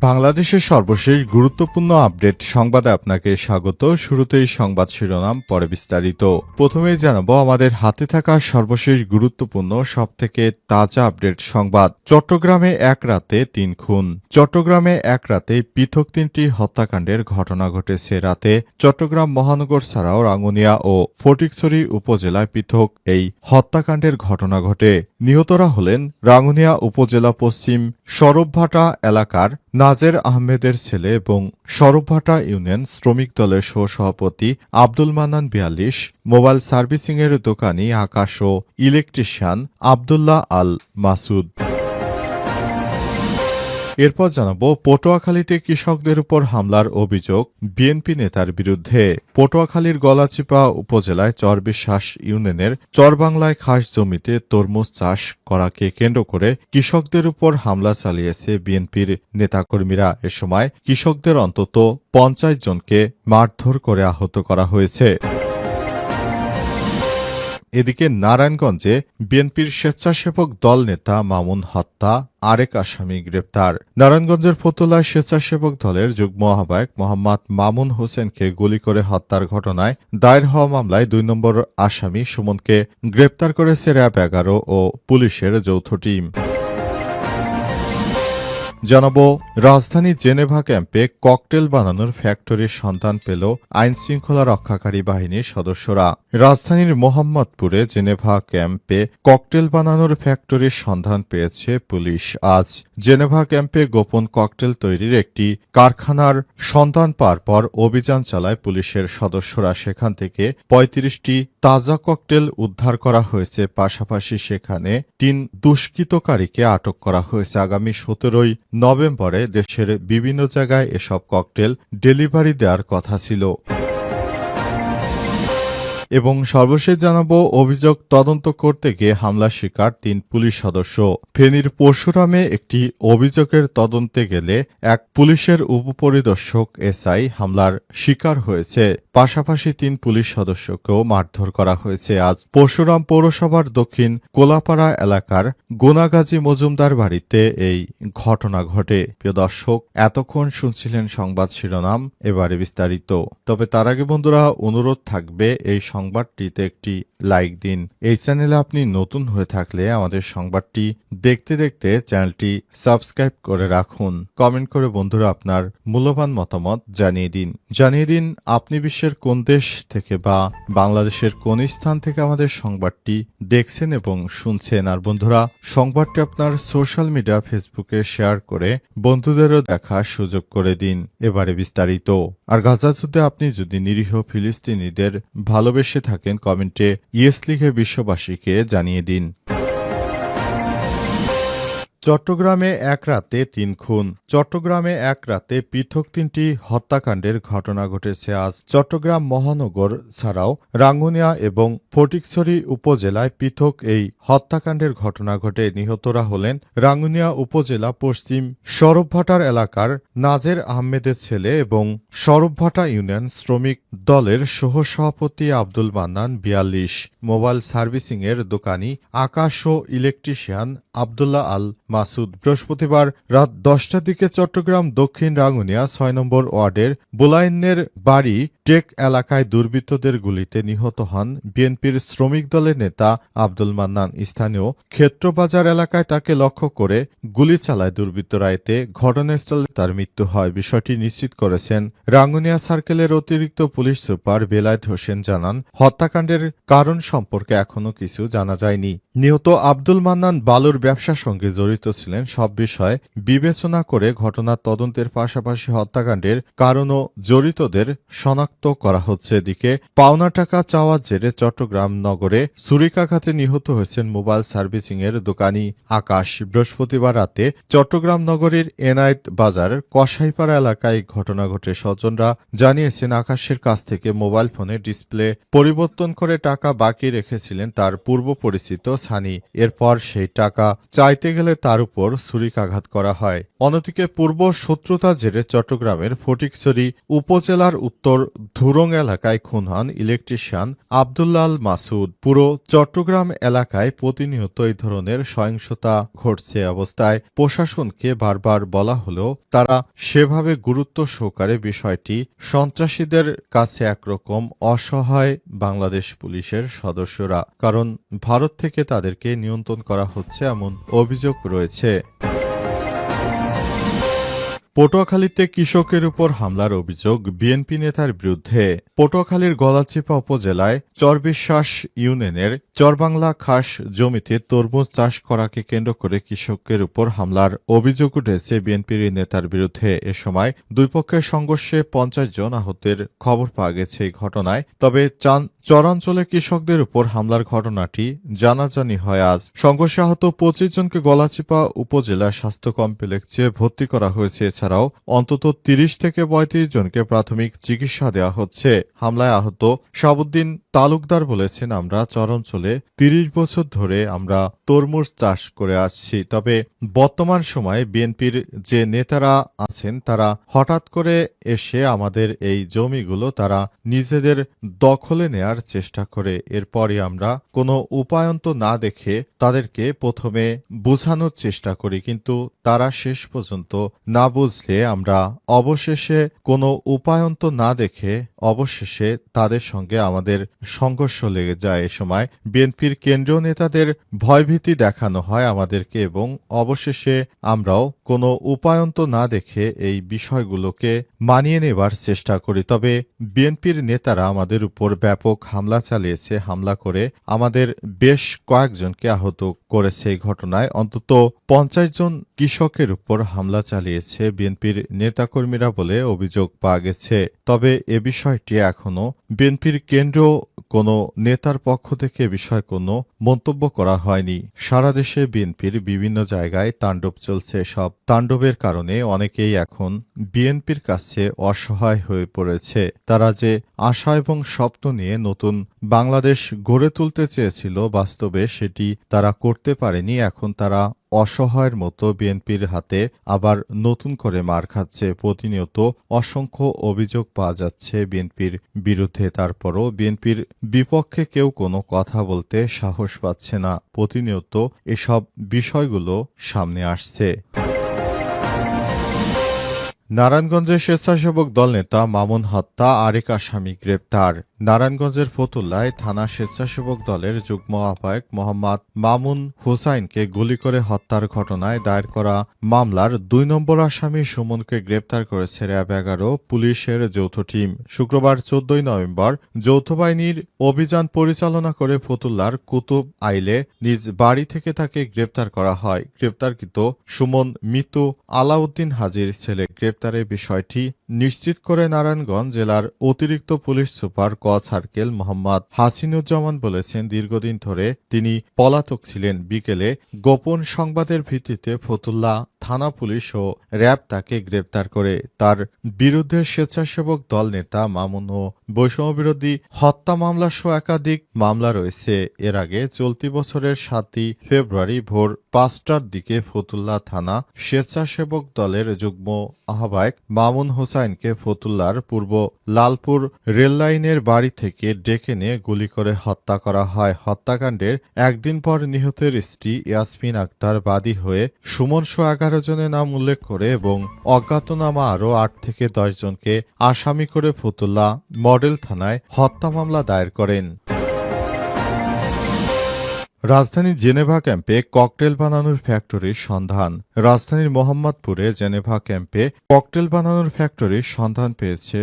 বাংলাদেশের সর্বশেষ গুরুত্বপূর্ণ আপডেট সংবাদে আপনাকে স্বাগত। শুরুতেই সংবাদ শিরোনাম, পরে বিস্তারিত। প্রথমেই জানাবো আমাদের হাতে থাকা সর্বশেষ গুরুত্বপূর্ণ সবথেকে তাজা আপডেট সংবাদ। চট্টগ্রামে এক রাতে ৩ খুন। চট্টগ্রামে এক রাতে পৃথক ৩টি হত্যাকাণ্ডের ঘটনা ঘটেছে। রাতে চট্টগ্রাম মহানগর ছাড়াও রাঙ্গুনিয়া ও ফটিকছড়ি উপজেলায় পৃথক এই হত্যাকাণ্ডের ঘটনা ঘটে। নিহতরা হলেন রাঙ্গুনিয়া উপজেলা পশ্চিম সরবভাটা এলাকার নাজের আহমেদের ছেলে এবং সরবভাটা ইউনিয়ন শ্রমিক দলের সহসভাপতি আব্দুল মান্নান ৪২, মোবাইল সার্ভিসিংয়ের দোকানি আকাশ ও ইলেকট্রিশিয়ান আবদুল্লাহ আল মাসুদ। এরপর জানাবো পটুয়াখালীতে কৃষকদের উপর হামলার অভিযোগ বিএনপি নেতার বিরুদ্ধে। পটুয়াখালীর গলাচিপা উপজেলায় চরবিশ্বাস ইউনিয়নের চরবাংলায় খাস জমিতে তরমুজ চাষ করাকে কেন্দ্র করে কৃষকদের উপর হামলা চালিয়েছে বিএনপির নেতাকর্মীরা। এ সময় কৃষকদের অন্তত ৫০ জনকে মারধর করে আহত করা হয়েছে। এদিকে নারায়ণগঞ্জে বিএনপির স্বেচ্ছাসেবক দল নেতা মামুন হত্যা, আরেক আসামি গ্রেপ্তার। নারায়ণগঞ্জের ফতুল্লায় স্বেচ্ছাসেবক দলের যুগ্ম আহ্বায়ক মোহাম্মদ মামুন হোসেনকে গুলি করে হত্যার ঘটনায় দায়ের হওয়া মামলায় ২ নম্বর আসামি সুমনকে গ্রেপ্তার করেছে র্যাব ১১ ও পুলিশের যৌথ টিম। জানাবো রাজধানী জেনেভা ক্যাম্পে ককটেল বানানোর ফ্যাক্টরির সন্ধান পেল আইনশৃঙ্খলা রক্ষাকারী বাহিনীর সদস্যরা। রাজধানীর মোহাম্মদপুরে জেনেভা ক্যাম্পে ককটেল বানানোর ফ্যাক্টরির সন্ধান পেয়েছে পুলিশ। আজ জেনেভা ক্যাম্পে গোপন ককটেল তৈরির একটি কারখানার সন্ধান পাওয়ার পর অভিযান চালায় পুলিশের সদস্যরা। সেখান থেকে ৩৫টি তাজা ককটেল উদ্ধার করা হয়েছে। পাশাপাশি সেখানে ৩ দুষ্কৃতকারীকে আটক করা হয়েছে। আগামী ১৭ই নভেম্বরে দেশের বিভিন্ন জায়গায় এসব ককটেল ডেলিভারি দেওয়ার কথা ছিল। এবং সর্বশেষ জানাবো অভিযোগ তদন্ত করতে গিয়ে হামলার শিকার ৩ পুলিশ সদস্য। ফেনীর পরশুরামে একটি অভিযোগের তদন্তে গেলে এক পুলিশের উপপরিদর্শক এসআই হামলার শিকার হয়েছে। পাশাপাশি ৩ পুলিশ সদস্যকেও মারধর করা হয়েছে। আজ পরশুরাম পৌরসভার দক্ষিণ কোলাপাড়া এলাকার গোনাগাজী মজুমদার বাড়িতে এই ঘটনা ঘটে। প্রিয় দর্শক, এতক্ষণ শুনছিলেন সংবাদ শিরোনাম, এবারে বিস্তারিত। তবে তার আগে বন্ধুরা অনুরোধ থাকবে এই সংবাদটিতে একটি লাইক দিন। এই চ্যানেলে আপনি নতুন হয়ে থাকলে আমাদের সংবাদটি দেখতে দেখতে চ্যানেলটি সাবস্ক্রাইব করে রাখুন। কমেন্ট করে বন্ধুরা আপনার মূল্যবান মতামত জানিয়ে দিন আপনি বিশ্বের কোন দেশ থেকে বা বাংলাদেশের কোন স্থান থেকে আমাদের সংবাদটি দেখছেন এবং শুনছেন। আর বন্ধুরা সংবাদটি আপনার সোশ্যাল মিডিয়া ফেসবুকে শেয়ার করে বন্ধুদেরও দেখার সুযোগ করে দিন। এবারে বিস্তারিত। আর গাজা যুদ্ধে আপনি যদি নিরীহ ফিলিস্তিনিদের ভালোবেসে থাকেন কমেন্টে ইয়েস লিখে বিশ্ববাসীকে জানিয়ে দিন। চট্টগ্রামে এক রাতে ৩ খুন। চট্টগ্রামে এক রাতে পৃথক ৩টি হত্যাকাণ্ডের ঘটনা ঘটেছে। আজ চট্টগ্রাম মহানগর ছাড়াও রাঙ্গুনিয়া এবং ফটিকছড়ি উপজেলায় পৃথক এই হত্যাকাণ্ডের ঘটনা ঘটে। নিহতরা হলেন রাঙ্গুনিয়া উপজেলা পশ্চিম সরবভাটার এলাকার নাজের আহমেদের ছেলে এবং সরবভাটা ইউনিয়ন শ্রমিক দলের সহসভাপতি আব্দুল মান্নান ৪২, মোবাইল সার্ভিসিংয়ের দোকানি আকাশ ও ইলেকট্রিশিয়ান আবদুল্লাহ আল মাসুদ। বৃহস্পতিবার রাত ১০টার দিকে চট্টগ্রাম দক্ষিণ রাঙ্গুনিয়া ৬ নম্বর ওয়ার্ডের বুলাইনের বাড়ি টেক এলাকায় দুর্বৃত্তদের গুলিতে নিহত হন বিএনপির শ্রমিক দলের নেতা আব্দুল মান্নান। স্থানীয় ক্ষেত্রবাজার এলাকায় তাকে লক্ষ্য করে গুলি চালায় দুর্বৃত্তরা। এতে ঘটনাস্থলে তার মৃত্যু হয়। বিষয়টি নিশ্চিত করেছেন রাঙ্গুনিয়া সার্কেলের অতিরিক্ত পুলিশ সুপার বেলায়েত হোসেন। জানান, হত্যাকাণ্ডের কারণ সম্পর্কে এখনো কিছু জানা যায়নি। নিহত আব্দুল মান্নান বালুর ব্যবসার সঙ্গে জড়িত ছিলেন। সব বিষয় বিবেচনা করে ঘটনার তদন্তের পাশাপাশি হত্যাকাণ্ডের কারণ ও জড়িতদের শনাক্ত করা হচ্ছে। এদিকে পাওনা টাকা চাওয়ার জেরে চট্টগ্রাম নগরে ছুরিকাঘাতে নিহত হয়েছেন মোবাইল সার্ভিসিংয়ের দোকানি আকাশ। বৃহস্পতিবার রাতে চট্টগ্রাম নগরীর এনায়েত বাজার কসাইপাড়া এলাকায় ঘটনা ঘটে। স্বজনরা জানিয়েছেন, আকাশের কাছ থেকে মোবাইল ফোনের ডিসপ্লে পরিবর্তন করে টাকা বাকি রেখেছিলেন তার পূর্ব পরিচিত সানি। এরপর সেই টাকা চাইতে গেলে তার উপর ছুরিকাঘাত করা হয়। অন্যদিকে পূর্ব শত্রুতার জেরে চট্টগ্রামের ফটিকছড়ি উপজেলার উত্তর ধুরং এলাকায় খুন হন ইলেকট্রিশিয়ান আব্দুল্লাল মাসুদ। পুরো চট্টগ্রাম এলাকায় প্রতিনিয়ত এই ধরনের সহিংসতা ঘটছে অবস্থায় প্রশাসনকে বারবার বলা হলেও তারা সেভাবে গুরুত্ব সহকারে বিষয়টি সন্ত্রাসীদের কাছে একরকম অসহায় বাংলাদেশ পুলিশের সদস্যরা, কারণ ভারত থেকে তাদেরকে নিয়ন্ত্রণ করা হচ্ছে এমন অভিযোগ রয়েছে। পটুয়াখালীতে কৃষকের উপর হামলার অভিযোগ বিএনপি নেতার বিরুদ্ধে। পটুয়াখালীর গলাচিপা উপজেলায় চরবিশ্বাস ইউনিয়নের চরবাংলা খাস জমিতে তরমুজ চাষ করাকে কেন্দ্র করে কৃষকের উপর হামলার অভিযোগ উঠেছে বিএনপির নেতার বিরুদ্ধে। এ সময় দুই পক্ষের সংঘর্ষে ৫০ জন আহতের খবর পাওয়া গেছে এই ঘটনায়। তবে চরাঞ্চলে কৃষকদের উপর হামলার ঘটনাটি জানাজানি হয় আজ। সংঘর্ষে আহত ২৫ জনকে গলাচিপা উপজেলা স্বাস্থ্য কমপ্লেক্সে ভর্তি করা হয়েছে। এছাড়াও অন্তত ৩০ থেকে ৩৫ জনকে প্রাথমিক চিকিৎসা দেওয়া হচ্ছে। হামলায় আহত শাহাবুদ্দিন তালুকদার বলেছেন, আমরা চরাঞ্চলে ৩০ বছর ধরে আমরা তরমুজ চাষ করে আসছি। তবে বর্তমান সময়ে বিএনপির যে নেতারা আছেন তারা হঠাৎ করে এসে আমাদের এই জমিগুলো তারা নিজেদের দখলে নেয়ার চেষ্টা করে। এরপরই আমরা কোনো উপায়ন্ত না দেখে তাদেরকে প্রথমে বোঝানোর চেষ্টা করি, কিন্তু তারা শেষ পর্যন্ত না বুঝলে আমরা অবশেষে কোনো উপায়ন্ত না দেখে অবশেষে তাদের সঙ্গে আমাদের সংঘর্ষ লেগে যায়। এ সময় বিএনপির কেন্দ্রীয় নেতাদের ভয়ভীতি দেখানো হয় আমাদেরকে এবং অবশেষে আমরাও কোনো উপায়ন্ত না দেখে এই বিষয়গুলোকে মানিয়ে নেবার চেষ্টা করি। তবে বিএনপির নেতারা আমাদের উপর ব্যাপক হামলা চালিয়েছে। হামলা করে আমাদের বেশ কয়েকজনকে আহত করেছে। এই ঘটনায় অন্তত ৫০ জন কৃষকের উপর হামলা চালিয়েছে বিএনপির নেতাকর্মীরা বলে অভিযোগ পাওয়া গেছে। তবে এ বিষয়টি এখনো বিএনপির কেন্দ্রীয় কোনো নেতার পক্ষ থেকে বিষয়ে কোনো মন্তব্য করা হয়নি। সারা দেশে বিএনপির বিভিন্ন জায়গায় তাণ্ডব চলছে। সব তাণ্ডবের কারণে অনেকেই এখন বিএনপির কাছে অসহায় হয়ে পড়েছে। তারা যে আশা এবং স্বপ্ন নিয়ে নতুন বাংলাদেশ গড়ে তুলতে চেয়েছিল, বাস্তবে সেটি তারা করতে পারেনি। এখন তারা অসহায়ের মতো বিএনপির হাতে আবার নতুন করে মার খাচ্ছে। প্রতিনিয়ত অসংখ্য অভিযোগ পাওয়া যাচ্ছে বিএনপির বিরুদ্ধে। তারপরও বিএনপির বিপক্ষে কেউ কোনো কথা বলতে সাহস পাচ্ছে না। প্রতিনিয়ত এসব বিষয়গুলো সামনে আসছে। নারায়ণগঞ্জের স্বেচ্ছাসেবক দল নেতা মামুন হত্যা, আরেক আসামি গ্রেপ্তার। নারায়ণগঞ্জের ফতুল্লায় থানা স্বেচ্ছাসেবক দলের যুগ্ম আহ্বায়ক মোহাম্মদ মামুন হুসাইনকে গুলি করে হত্যার ঘটনায় দায়ের করা মামলার ২ নম্বর আসামি সুমনকে গ্রেপ্তার করেছে র্যাব ১১ পুলিশের যৌথ টিম। শুক্রবার ১৪ নভেম্বর যৌথ বাহিনীর অভিযান পরিচালনা করে ফতুল্লার কুতুব আইলে নিজ বাড়ি থেকে তাকে গ্রেপ্তার করা হয়। গ্রেপ্তারকৃত সুমন মৃত আলাউদ্দিন হাজির ছেলে। গ্রেপ্তারের বিষয়টি নিশ্চিত করে নারায়ণগঞ্জ জেলার অতিরিক্ত পুলিশ সুপার ক সার্কেল মোহাম্মদ হাসিনুজ্জামান বলেছেন, দীর্ঘদিন ধরে তিনি পলাতক ছিলেন। বিকেলে গোপন সংবাদের ভিত্তিতে ফতুল্লা থানা পুলিশ ও র্যাব তাকে গ্রেপ্তার করে। তার বিরুদ্ধে স্বেচ্ছাসেবক দল নেতা মামুন ও বৈষম্যবিরোধী হত্যা মামলা সহ একাধিক মামলা রয়েছে। এর আগে চলতি বছরের ৭ই ফেব্রুয়ারি ভোর ৫টার দিকে ফতুল্লা থানা স্বেচ্ছাসেবক দলের যুগ্ম আহ্বায়ক মামুন হোসাইনকে ফতুল্লার পূর্ব লালপুর রেললাইনের বাড়ি থেকে ডেকে নিয়ে গুলি করে হত্যা করা হয়। হত্যাকাণ্ডের একদিন পর নিহতের স্ত্রী ইয়াসমিন আক্তার বাদী হয়ে সুমন সহ ১১ জনের নাম উল্লেখ করে এবং অজ্ঞাতনামা আরও ৮ থেকে ১০ জনকে আসামি করে ফতুল্লা মডেল থানায় হত্যা মামলা দায়ের করেন। রাজধানীর জেনেভা ক্যাম্পে ককটেল বানানোর ফ্যাক্টরির সন্ধান। রাজধানীর মোহাম্মদপুরে জেনেভা ক্যাম্পে ককটেল বানানোর ফ্যাক্টরির সন্ধান পেয়েছে